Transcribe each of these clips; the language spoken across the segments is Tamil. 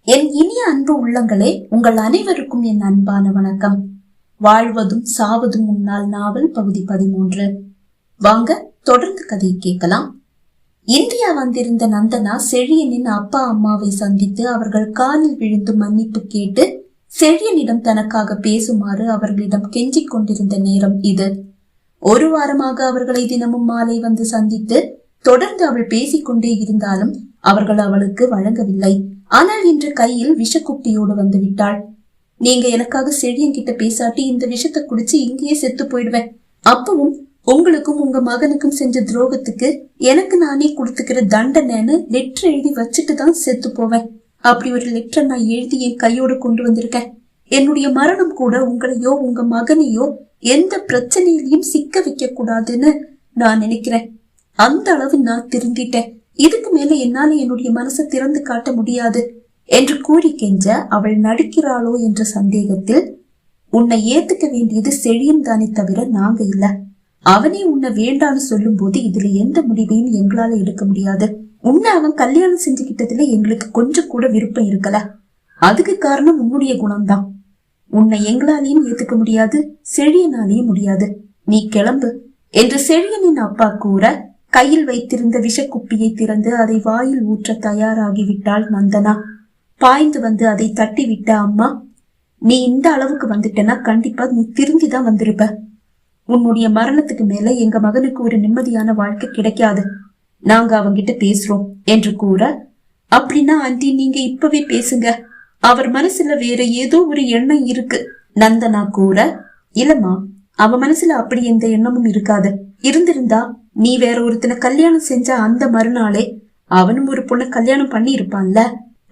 என் இனிய அன்பு உள்ளங்களே, உங்கள் அனைவருக்கும் என் அன்பான வணக்கம். வாழ்வதும் சாவதும் முன்னால் நாவல் பகுதி 13. வாங்க தொடர்ந்து கதையை கேட்கலாம். இந்தியா வந்திருந்த நந்தனா செழியனின் அப்பா அம்மாவை சந்தித்து அவர்கள் காலில் விழுந்து மன்னிப்பு கேட்டு செழியனிடம் தனக்காக பேசுமாறு அவர்களிடம் கெஞ்சிக் கொண்டிருந்த நேரம் இது. ஒரு வாரமாக அவர்களை தினமும் மாலை வந்து சந்தித்து தொடர்ந்து அவள் பேசிக்கொண்டே இருந்தாலும் அவர்கள் அவளுக்கு வழங்கவில்லை. ஆனால் இன்று கையில் விஷக்குப்பியோடு வந்து விட்டாள். நீங்க எனக்காக செழியன் கிட்ட பேசாட்டி இந்த விஷத்தை குடிச்சு இங்கேயே செத்து போயிடுவேன். அப்பவும் உங்களுக்கும் உங்க மகனுக்கும் செஞ்ச துரோகத்துக்கு எனக்கு நானே கொடுத்துக்கிற தண்டனைன்னு லெட்டர் எழுதி வச்சுட்டு தான் செத்து போவேன். அப்படி ஒரு லெட்டர் நான் எழுதி என் கையோடு கொண்டு வந்திருக்கேன். என்னுடைய மரணம் கூட உங்களையோ உங்க மகனையோ எந்த பிரச்சனையிலையும் சிக்க வைக்க கூடாதுன்னு நான் நினைக்கிறேன். அந்த அளவு நான் திருந்திட்டேன். இதுக்கு மேல என்னால என்னுடைய மனசை திறந்து காட்ட முடியாது என்று கூறி கெஞ்ச அவள் நடிக்கிறாளோ என்ற சந்தேகத்தில், உன்னை ஏத்துக்க வேண்டியது செழியன் தானே தவிர நாங்க இல்ல. அவனே உன்னை வேண்டான்னு சொல்லும் போது இதுல எந்த முடிவையும் எங்களால எடுக்க முடியாது. உன்னை அவன் கல்யாணம் செஞ்சுக்கிட்டதுல எங்களுக்கு கொஞ்சம் கூட விருப்பம் இருக்கல. அதுக்கு காரணம் உன்னுடைய குணம்தான். உன்னை எங்களாலையும் ஏத்துக்க முடியாது, செழியனாலையும் முடியாது. நீ கிளம்பு என்று செழியனின் அப்பா கூற கையில் வைத்திருந்த விஷக்குப்பியை திறந்து அதை வாயில் ஊற்ற தயாராகிவிட்டாள் நந்தனா. பாய்ந்து வந்து அதை தட்டி விட்ட அம்மா, நீ இந்த அளவுக்கு வந்துட்டனா கண்டிப்பா நீ திருந்திதான் வந்திருப்ப. உன்னுடைய மரணத்துக்கு மேல எங்க மகனுக்கு ஒரு நிம்மதியான வாழ்க்கை கிடைக்காது. நாங்க அவங்கிட்ட பேசுறோம் என்று கூற, அப்படின்னா ஆண்டி நீங்க இப்பவே பேசுங்க, அவர் மனசுல வேற ஏதோ ஒரு எண்ணம் இருக்கு நந்தனா கூற, இல்லம்மா அவ மனசுல அப்படி எந்த எண்ணமும் இருக்காது. இருந்திருந்தா நீ வேற ஒருத்தனை கல்யாணம் செஞ்ச அந்த மறுநாளே அவனும் ஒரு பொண்ணை கல்யாணம் பண்ணி இருப்பான்ல.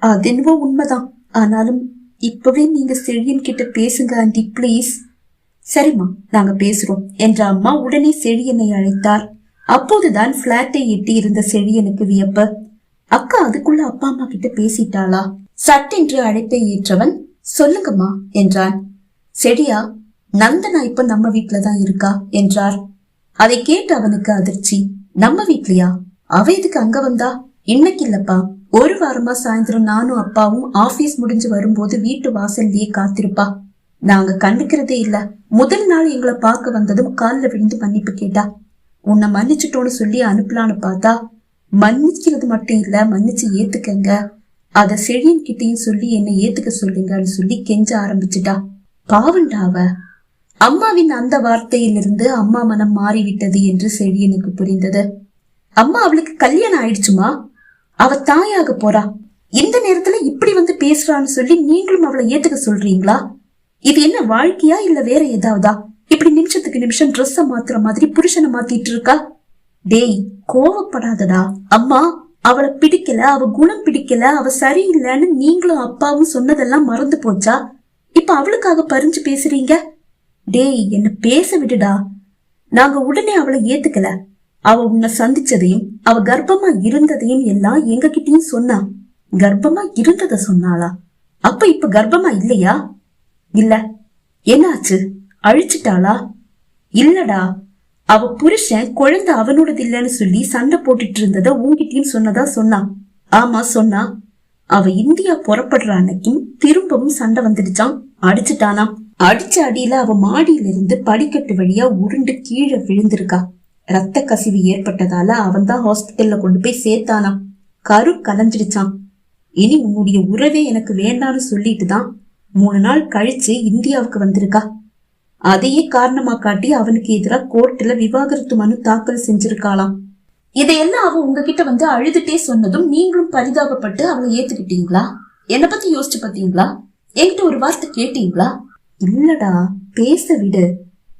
அது என்னவோ உண்மைதான். ஆனாலும் இப்பவே நீங்க செழியன் கிட்ட பேசுங்க ஆண்டி பிளீஸ். சரிம்மா நாங்க பேசுறோம் என்ற அம்மா உடனே செழியனை அழைத்தார். அப்போதுதான் பிளாட்டை எட்டி இருந்த செழியனுக்கு வியப்பு. அக்கா அதுக்குள்ள அப்பா அம்மா கிட்ட பேசிட்டாளா? சட்டென்று அழைப்பை ஏற்றவன், சொல்லுங்கம்மா என்றான். செடியா, நந்தனா இப்ப நம்ம வீட்டுலதான் இருக்கா என்றார். அதை கேட்டு அவனுக்கு அதிர்ச்சி. நம்ம வீட்லயா? அவ எதுக்கு அங்க வந்தா? இன்னைக்கு இல்லப்பா, ஒரு வாரமா சாயந்தரம் நானும் அப்பாவும் ஆபீஸ் முடிஞ்சு வரும்போது வீட்டு வாசல்லையே காத்திருப்பா. நாங்க கண்டுக்கிறதே இல்ல. முதல் நாள் எங்களை பார்க்க வந்ததும் காலில் விழுந்து மன்னிப்பு கேட்டா. உன்னை மன்னிச்சுட்டோன்னு சொல்லி அனுப்பலான்னு பார்த்தா, மன்னிக்கிறது மட்டும் இல்ல மன்னிச்சு ஏத்துக்கங்க, அத செழியன் கிட்டையும் சொல்லி என்னை ஏத்துக்க சொல்லுங்கன்னு சொல்லி கெஞ்ச ஆரம்பிச்சுட்டா. பாவண்டாவ. அம்மாவின் அந்த வார்த்தையிலிருந்து அம்மா மனம் மாறிவிட்டது என்று செழியனுக்கு புரிந்தது. அம்மா அவளுக்கு கல்யாணம் ஆயிடுச்சுமா, அவ தாயாக போறா, இந்த நேரத்துல இப்படி வந்து பேசுறான்னு சொல்லி நீங்களும் அவளை ஏத்துக்க சொல்றீங்களா? இது என்ன வாழ்க்கையா இல்ல வேற ஏதாவதா? இப்படி நிமிஷத்துக்கு நிமிஷம் ட்ரெஸ்ஸ மாத்துற மாதிரி புருஷனை மாத்திட்டு இருக்கா. டேய் கோவப்படாதடா. அம்மா அவளை பிடிக்கல, அவ குணம் பிடிக்கல, அவ சரியில்லைன்னு நீங்களும் அப்பாவும் சொன்னதெல்லாம் மறந்து போச்சா? இப்ப அவளுக்காக பறிஞ்சு பேசுறீங்க? டேய் என்ன பேச விடுடா. நாங்க உடனே அவளை ஏத்துக்கல. அவ உன்னை சந்திச்சதையும் அவ கர்ப்பமா இருந்ததையும் எல்லாம் எங்க கிட்டயும் சொன்னா. கர்ப்பமா இருந்தத சொன்னாளா? அப்ப இப்ப கர்ப்பமா இல்லையா? இல்ல. என்னாச்சு, அழிச்சிட்டாளா? இல்லடா, அவ புருஷன் குழந்தை அவனோடது இல்லன்னு சொல்லி சண்டை போட்டுட்டு இருந்தத உன்கிட்டயும் சொன்னதா சொன்னா. ஆமா சொன்னா. அவ இந்தியா புறப்படுற அன்னைக்கும் திரும்பவும் சண்டை வந்துடுச்சான், அடிச்சுட்டானா. அடிச்ச அடியில அவ மாடியில இருந்து படிக்கட்டு வழியா உருண்டு கீழே விழுந்திருக்கா. ரத்த கசிவு ஏற்பட்டதால அவன் தான் ஹாஸ்பிட்டல்ல கொண்டு போய் சேர்த்தானா. கரு கலைஞ்சிடுச்சான். இனி உன்னுடைய உறவே எனக்கு வேண்டான்னு சொல்லிட்டு தான் 3 நாள் கழிச்சு இந்தியாவுக்கு வந்திருக்கா. அதையே காரணமா காட்டி அவனுக்கு எதிராக கோர்ட்ல விவாகரத்து மனு தாக்கல் செஞ்சிருக்காளாம். இதையெல்லாம் அவ உங்ககிட்ட வந்து அழுதுட்டே சொன்னதும் நீங்களும் பரிதாபப்பட்டு அவளை ஏத்துக்கிட்டீங்களா? என்னை பத்தி யோசிச்சு பாத்தீங்களா? என்கிட்ட ஒரு வார்த்தை கேட்டீங்களா? இல்லடா, பேச விடு.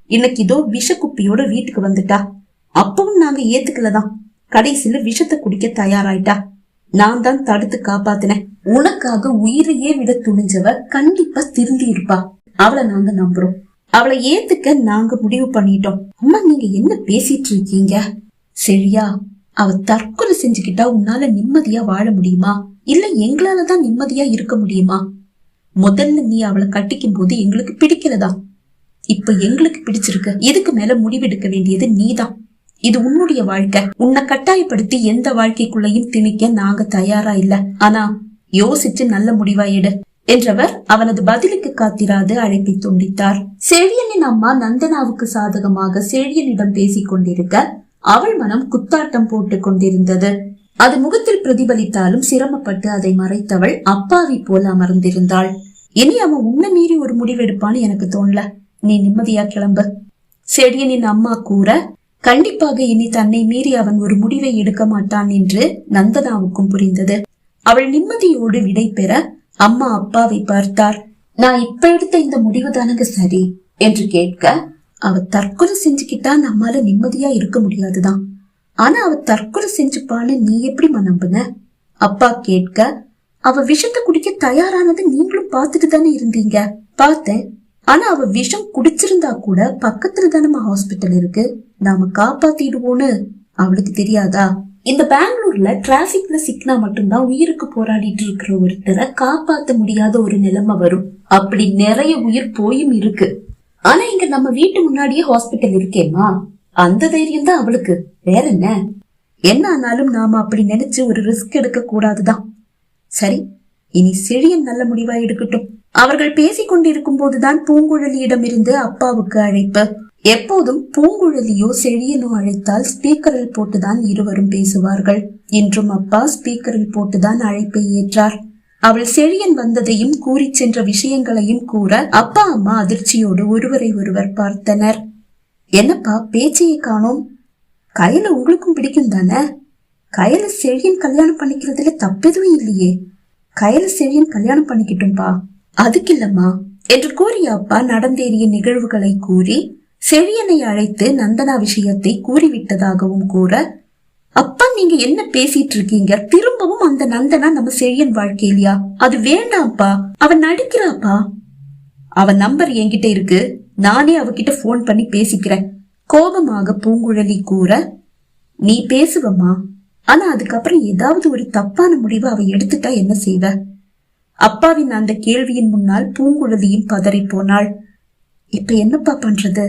இன்னைக்கு இதோ விஷக்குப்பியோட வீட்டுக்கு வந்துட்டா. அப்பவும் நாங்க ஏத்துக்கலதான். கடைசியில விஷத்தை குடிக்க தயாராயிட்டா. நான் தான் தடுத்து காப்பாத்தினேன். உனக்காக உயிரையே விட துணிஞ்சவ கண்டிப்பா திருந்தி இருப்பா. அவளை நாங்க நம்புறோம். அவளை ஏத்துக்க நாங்க முடிவு பண்ணிட்டோம். அம்மா நீங்க என்ன பேசிட்டு இருக்கீங்க? சரியா, அவ தற்கொலை செஞ்சுக்கிட்டா உன்னால நிம்மதியா வாழ முடியுமா? இல்ல எங்களாலதான் நிம்மதியா இருக்க முடியுமா? முதல்ல நீ அவளை கட்டிக்கும் போது எங்களுக்கு பிடிக்கலதா, இப்ப எங்களுக்கு பிடிச்சிருக்கு. இதுக்கு மேல முடிவெடுக்க வேண்டியது நீதான். இது உன்னுடைய வாழ்க்கை. உன்னை கட்டாயப்படுத்தி எந்த வாழ்க்கைக்குள்ளையும் திணிக்க நாங்க தயாரா இல்ல. ஆனா யோசிச்சு நல்ல முடிவா எடு என்றவர் அவனது பதிலுக்கு காத்திராது அழைப்பை துண்டித்தார். செழியனின் அம்மா நந்தனாவுக்கு சாதகமாக செழியனிடம் பேசிக் கொண்டிருக்க அவள் மனம் குத்தாட்டம் போட்டுக் கொண்டிருந்தது. அது முகத்தில் பிரதிபலித்தாலும் சிரமப்பட்டு அதை மறைத்தவள் அப்பாவி போல் அமர்ந்திருந்தாள். இனி அவன் உன்னை மீறி ஒரு முடிவெடுப்பான்னு எனக்கு தோணல. நீ நிம்மதியா கிளம்பு. செழியனின் அம்மா கூற, கண்டிப்பாக இனி தன்னை மீறி அவன் ஒரு முடிவை எடுக்க மாட்டான் என்று நந்தனாவுக்கும் புரிந்தது. அவள் நிம்மதியோடு விடை பெற அம்மா அப்பாவை பார்த்தார். நான் இப்ப எடுத்த இந்த முடிவு தானங்க சரி என்று கேட்க, அவ தற்கொலை செஞ்சுக்கிட்டா நம்மால நிம்மதியா இருக்க முடியாதுதான். ஆனா அவ தற்கொலை செஞ்சுப்பான்னு நீ எப்படிமா நம்புன? அப்பா கேட்க, அவ விஷத்தை குடிக்க தயாரானது நீங்களும் பாத்துட்டு தானே இருந்தீங்க. பார்த்தேன். ஆனா அவ விஷம் குடிச்சிருந்தா கூட பக்கத்துல தானே ஹாஸ்பிட்டல் இருக்கு, நாம காப்பாத்திடுவோன்னு அவளுக்கு தெரியாதா? இந்த பெங்களூர்ல டிராபிக்ல சிக்கினா மட்டும்தான் உயிருக்கு போராடிட்டு இருக்கிற ஒருத்தரை காப்பாத்த முடியாத ஒரு நிலைமை வரும். அப்படி நிறைய உயிர் போயும் இருக்கு. ஆனா இங்க நம்ம வீட்டு முன்னாடியே ஹாஸ்பிட்டல் இருக்கேமா, அந்த தைரியம் தான் அவளுக்கு. வேற என்ன? என்ன ஆனாலும் நாம அப்படி நினைச்சு ஒரு ரிஸ்க் எடுக்க கூடாதுதான். சரி, இனி செழியன் நல்ல முடிவா எடுக்கட்டும். அவர்கள் பேசிக் கொண்டிருக்கும் போதுதான் பூங்குழலியிடமிருந்து அப்பாவுக்கு அழைப்பு. எப்போதும் பூங்குழலியோ செழியனோ அழைத்தால் ஸ்பீக்கரில் போட்டுதான் இருவரும் பேசுவார்கள். இன்றும் அப்பா ஸ்பீக்கரில் போட்டுதான் அழைப்பை ஏற்றார். அவள் செழியன் வந்ததையும் கூறி சென்ற விஷயங்களையும் கூற அப்பா அம்மா அதிர்ச்சியோடு ஒருவரை ஒருவர் பார்த்தனர். என்னப்பா பேச்சையை காணோம்? கயல உங்களுக்கும் பிடிக்கும் தானே? கயல செழியன் கல்யாணம் பண்ணிக்கிறதுல தப்பெதுவும் இல்லையே. கயல செழியன் கல்யாணம் பண்ணிக்கிட்டும்பா. அதுக்கு இல்லம்மா என்று கூறிய அப்பா நடந்தேறிய நிகழ்வுகளை கூறி செழியனை அழைத்து நந்தனா விஷயத்தை கூறிவிட்டதாகவும் கூற, அப்பா நீங்க என்ன பேசிட்டு இருக்கீங்க? திரும்பவும் அந்த நந்தனா நம்ம செழியன் வாழ்க்கையிலையா? அது வேண்டாம்ப்பா, அவன் நடிக்கிறாப்பா. அவன் நம்பர் என்கிட்ட இருக்கு, நானே அவகிட்ட போன் பண்ணி பேசிக்கிறேன். கோபமாக பூங்குழலி கூற, நீ பேசுவம்மா, ஆனா அதுக்கப்புறம் ஏதாவது ஒரு தப்பான முடிவு அவ எடுத்துட்டா என்ன செய்வ? அப்பாவின் அந்த கேள்வியின் முன்னால் பூங்குழலியும் பதறி போனாள். இப்ப என்னப்பா பண்றது?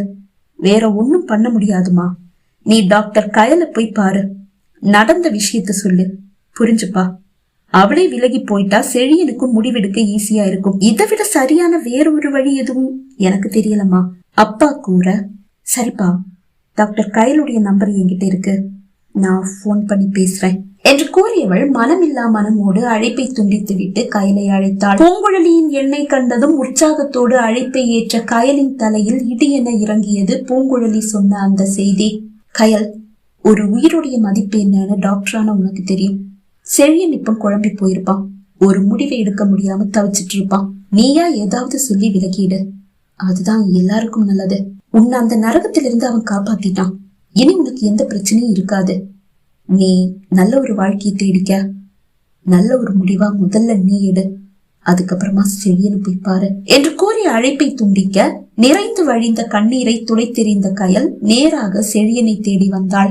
வேற ஒன்னும் பண்ண முடியாதுமா. நீ டாக்டர் கயல போய் பாரு, நடந்த விஷயத்த சொல்லு, புரிஞ்சுப்பா. அவளே விலகி போயிட்டா செழியனுக்கும் முடிவெடுக்க ஈஸியா இருக்கும். இதை விட சரியான வேற ஒரு வழி எதுவும் எனக்கு தெரியலம்மா அப்பா கூற, சரிப்பா, டாக்டர் கயலுடைய நம்பர் என்கிட்ட இருக்கு, நான் போன் பண்ணி பேசுறேன் என்று கூறியவள் மனமில்லா மனமோடு அழைப்பை துண்டித்து விட்டு கயலை அழைத்தாள். பூங்குழலியின் எண்ணெய் கண்டதும் உற்சாகத்தோடு அழைப்பை ஏற்ற கயலின் தலையில் இடி என இறங்கியது பூங்குழலி சொன்ன அந்த செய்தி. கயல், ஒரு உயிருடைய மதிப்பு என்னன்னு டாக்டரான உனக்கு தெரியும். செழியன் இப்ப குழம்பி போயிருப்பான், ஒரு முடிவை எடுக்க முடியாம தவிச்சிட்டு இருப்பான். நீயா ஏதாவது சொல்லி விலகிடு, அதுதான் எல்லாருக்கும் நல்லது. உன்னை அந்த நரகத்திலிருந்து அவன் காப்பாத்திட்டான். இனி உனக்கு எந்த பிரச்சனையும் இருக்காது. நீ நல்ல ஒரு வாழ்க்கையை தேடிக்க. நல்ல ஒரு முடிவா முதல்ல நீ எடு, அதுக்கப்புறமா செழியனு போய் பாரு என்று கூறி அழைப்பை துண்டிக்க நிறைந்து வழிந்த கண்ணீரை துடைத்தெறிந்த கயல் நேராக செழியனை தேடி வந்தாள்.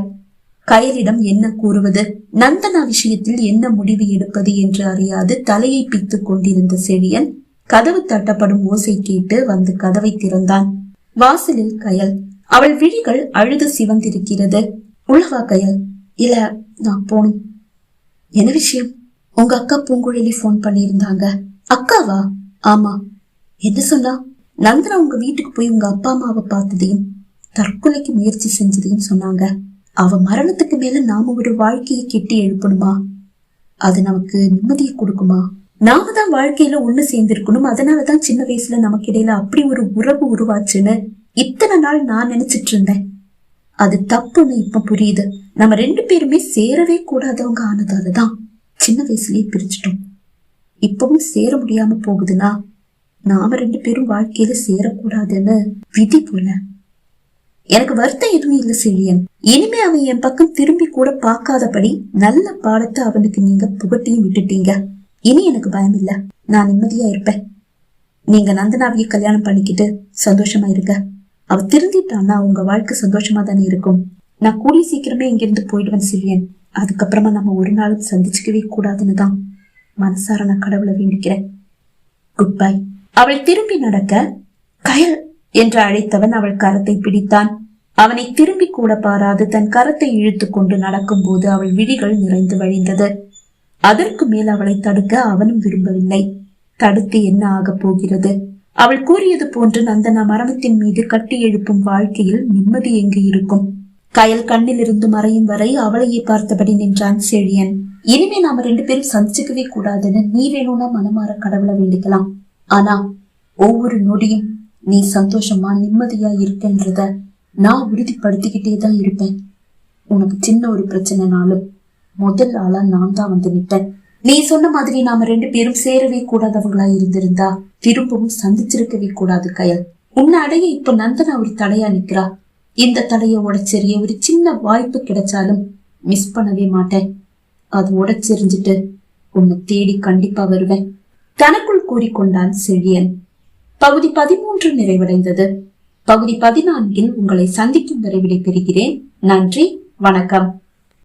கயலிடம் என்ன கூறுவது, நந்தனா விஷயத்தில் என்ன முடிவு எடுப்பது என்று அறியாது தலையை பித்துக் கொண்டிருந்த செழியன் கதவு தட்டப்படும் ஓசை கேட்டு வந்து கதவை திறந்தான். வாசலில் கயல். அவள் விழிகள் அழுது சிவந்திருக்கிறது. உள்ளவா கயல். இல்ல, நான் போனும். என்ன விஷயம்? உங்க அக்கா பூங்குழலி போன் பண்ணியிருந்தாங்க. அக்காவா? ஆமா. என்ன சொன்னா? நந்தனா உங்க வீட்டுக்கு போய் உங்க அப்பா அம்மாவை பார்த்ததையும் தற்கொலைக்கு முயற்சி செஞ்சதையும் சொன்னாங்க. அவ மரணத்துக்கு மேல நாம ஒரு வாழ்க்கையை கெட்டி எழுப்பணுமா? அது நமக்கு நிம்மதியை கொடுக்குமா? நாம தான் வாழ்க்கையில ஒண்ணு சேர்ந்திருக்கணும், அதனாலதான் சின்ன வயசுல நமக்கு இடையில அப்படி ஒரு உறவு உருவாச்சுன்னு இத்தனை நாள் நான் நினைச்சிட்டு இருந்தேன். அது தப்புன்னு இப்ப புரியுது. நம்ம ரெண்டு பேருமே சேரவே கூடாதவங்க ஆனதாலதான் சின்ன வயசுலயே பிரிச்சுட்டோம். இப்பவும் சேர முடியாம போகுதுன்னா நாம ரெண்டு பேரும் வாழ்க்கையில சேரக்கூடாதுன்னு விதி போல. எனக்கு வருத்தம் எதுவும் இல்ல செழியன். இனிமே அவன் என் பக்கம் திரும்பி கூட பார்க்காதபடி நல்ல பாடத்தை அவனுக்கு நீங்க புகட்டியும் விட்டுட்டீங்க. இனி எனக்கு பயம் இல்ல, நான் நிம்மதியா இருப்பேன். நீங்க நந்தனாவையே கல்யாணம் பண்ணிக்கிட்டு சந்தோஷமா இருங்க. அவ திருந்திட்டான்னா உங்க வாழ்க்கை சந்தோஷமா தானே இருக்கும். நான் கூடிய சீக்கிரமே இங்கிருந்து போயிடுவேன் செழியன். அதுக்கப்புறமா நம்ம ஒரு நாளும் சந்திச்சுக்கவே கூடாதுன்னு தான் மனசார நான் கடவுளை வேண்டிக்கிறேன். Good bye. அவள் திரும்பி நடக்க கயல் என்று அழைத்தவன் அவள் கரத்தை பிடித்தான். அவனை திரும்பி கூட பாராது தன் கரத்தை இழுத்து கொண்டு நடக்கும் போது அவள் விழிகள் நிறைந்து வழிந்தது. அதற்கு மேல் அவளை தடுக்க அவனும் விரும்பவில்லை. தடுத்து என்ன ஆகப் போகிறது? அவள் கூறியது போன்று நந்தனா மரணத்தின் மீது கட்டி எழுப்பும் வாழ்க்கையில் நிம்மதி எங்கு இருக்கும்? கயல் கண்ணில் இருந்து மறையும் வரை அவளையே பார்த்தபடி நின்றான் செழியன். இனிமே நாம 2 பேரும் சந்திச்சுக்கவே கூடாதுன்னு நீ வேணும்னா மனமாற கடவுளை வேண்டிக்கலாம். ஆனா ஒவ்வொரு நொடியும் நீ சந்தோஷமா நிம்மதியா இருக்கன்றத நான் உறுதிப்படுத்திக்கிட்டே தான் இருப்பேன். உனக்கு சின்ன ஒரு பிரச்சனைனாலும் முதல் ஆளா நான் தான் வந்து நிற்பேன். நீ சொன்ன மாதிரி நாம 2 பேரும் சேரவே கூடாதவங்களா இருந்திருந்தா திரும்பவும் சந்திச்சிருக்கவே கூடாது கயல். உன்னை அடைய இப்ப நந்தனா ஒரு தடையா நிக்கிறா. இந்த தடைய உடைச்செறிய ஒரு சின்ன வாய்ப்பு கிடைச்சாலும் மிஸ் பண்ணவே மாட்டேன். அது உடைச்செறிஞ்சிட்டு உன்னை தேடி கண்டிப்பா வருவேன். தனக்குள் கூறிக்கொண்டான் செழியன். பகுதி 13 நிறைவடைந்தது. பகுதி 14 உங்களை சந்திக்கும் வரை விடைபெறுகிறேன். நன்றி, வணக்கம்.